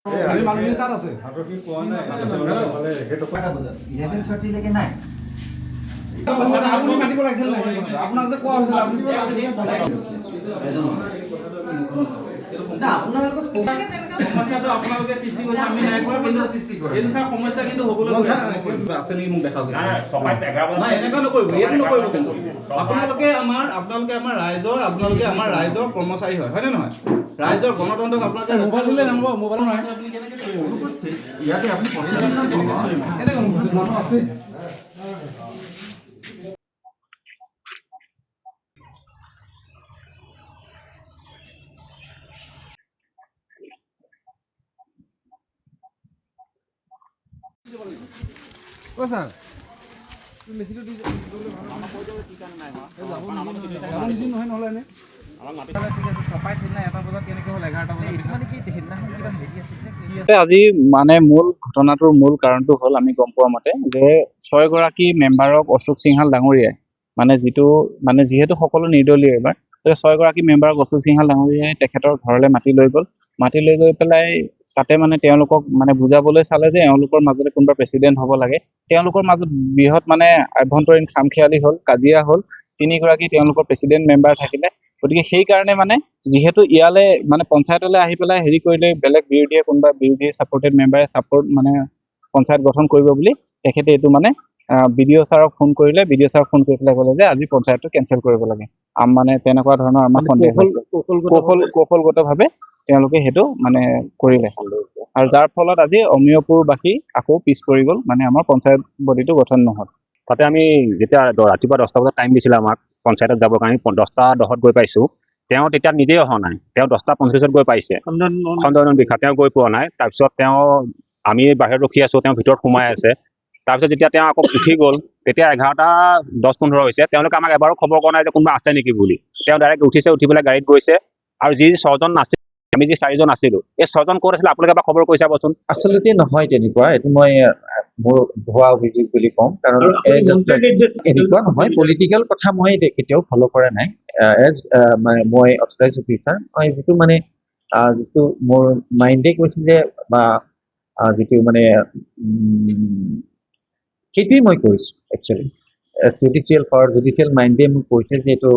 আমি মানুহখিনি তাত আছে। 11:30 লৈকে নাই। আপুনি মাতিব লাগিছিল নাই? আপোনাক যে কোৱা হৈছিল আপুনি সমস্যাটো আপোনালোকে সৃষ্টি কৰিছে, আমি নাই কৰা, কিন্তু সৃষ্টি কৰে এইটো স্যাৰ সমস্যা কিন্তু হ'বলৈ আছে নেকি মোক দেখাওক। এনেকুৱা নকৰিব, এইটো নকৰিব কিন্তু আপোনালোকে আমাৰ ৰাইজৰ কৰ্মচাৰী হয় নে নহয়? ৰাইজৰ গণতন্ত্ৰক আপোনালোকে মোবাইল দিলে নহ'ব, মোবাইল নাই। আপুনি কেনেকৈ কৰিব? ইয়াতে আপুনি কেনেকৈ মানুহ আছে? অ' ছাৰ লিখিত দি নহয় নহ'লে এনে আজি মানে মূল ঘটনাটোৰ মূল কাৰণটো হ'ল আমি গম পোৱা মতে যে 6 গৰাকী মেম্বাৰক অশোক সিংহাল ডাঙৰীয়াই যিহেতু সকলো নিৰ্দলীয় এইবাৰ 6 গৰাকী মেম্বাৰক অশোক সিংহাল ডাঙৰীয়াই তেখেতৰ ঘৰলৈ মাতি লৈ গৈ পেলাই তাতে মানে তেওঁলোকক মানে বুজাবলৈ চালে যে এওঁলোকৰ মাজতে কোনোবা প্ৰেচিডেণ্ট হ'ব লাগে। তেওঁলোকৰ মাজত বৃহৎ মানে আভ্যন্তৰীণ খামখেয়ালি হ'ল, কাজিয়া হ'ল। 3 গৰাকী তেওঁলোকৰ প্ৰেচিডেণ্ট মেম্বাৰ থাকিলে। গতিকে সেইকাৰণে মানে যিহেতু ইয়ালে মানে পঞ্চায়তলৈ আহি পেলাই হেৰি কৰিলে বেলেগ কোনোবা বিৰোধী ছাপৰ্টেড মেম্বাৰে মানে পঞ্চায়ত গঠন কৰিব বুলি তেখেতে এইটো মানে বিডিঅ ছাৰক ফোন কৰিলে। বিডিঅ ছাৰক ফোন কৰি পেলাই ক'লে যে আজি পঞ্চায়তটো কেঞ্চেল কৰিব লাগে। মানে তেনেকুৱা ধৰণৰ আমাৰ সন্দেহ হৈছে। কৌশলগতভাৱে তেওঁলোকে সেইটো মানে কৰিলে আৰু যাৰ ফলত আজি অমিয়পুৰবাসী আকৌ পিছ পৰি গ'ল, মানে আমাৰ পঞ্চায়ত বডিটো গঠন নহ'ল। তাতে আমি যেতিয়া ৰাতিপুৱা 10টা বজাত টাইম দিছিলে আমাক পঞ্চায়তত যাবৰ কাৰণে 10:10 গৈ পাইছোঁ। তেওঁ তেতিয়া নিজেই অহা নাই, তেওঁ 10:45 গৈ পাইছে খণ্ডন বিঘা, তেওঁ গৈ পোৱা নাই। তাৰপিছত আমি বাহিৰত ৰখি আছোঁ, তেওঁ ভিতৰত সোমাই আছে। তাৰপিছত যেতিয়া তেওঁ আকৌ উঠি গ'ল তেতিয়া 11:10-15 হৈছে। তেওঁলোকে আমাক এবাৰো খবৰ কৰা নাই যে কোনোবা আছে নেকি বুলি। তেওঁ ডাইৰেক্ট উঠি পেলাই গাড়ীত গৈছে আৰু যি 6জন আছিল, আমি যি 4জন আছিলোঁ, এই 6জন ক'ত আছিলে আপোনালোকে এবাৰ খবৰ কৰি চাবচোন। আচলতে নহয় তেনেকুৱা, এইটো মই মোৰ ভুৱা অভিযোগ বুলি ক'ম, কাৰণ এনেকুৱা নহয়। পলিটিকেল কথা মই কেতিয়াও ফ'ল' কৰা নাই। মই অথৰাইজ অফিচাৰ, মই যিটো মানে যিটো মোৰ মাইণ্ডে কৈছিলে বা যিটো মানে সেইটোৱেই মই কৈছোঁ। একচুৱেলি জুডিচিয়েল মাইণ্ডে মোক কৈছে যে এইটো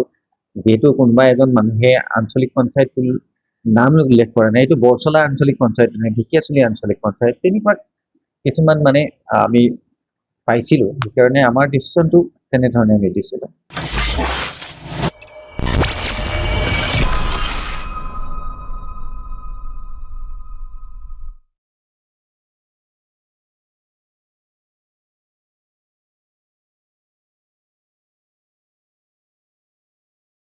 যিহেতু কোনোবা এজন মানুহে আঞ্চলিক পঞ্চায়ত নাম উল্লেখ কৰা নাই, এইটো বৰচলা আঞ্চলিক পঞ্চায়ত নহয়, ঢেকীয়াজুলি আঞ্চলিক পঞ্চায়ত, তেনেকুৱা কিছুমান মানে আমি পাইছিলোঁ। সেইকাৰণে আমাৰ ডিচিশ্যনটো তেনেধৰণে নিদিছিলোঁ।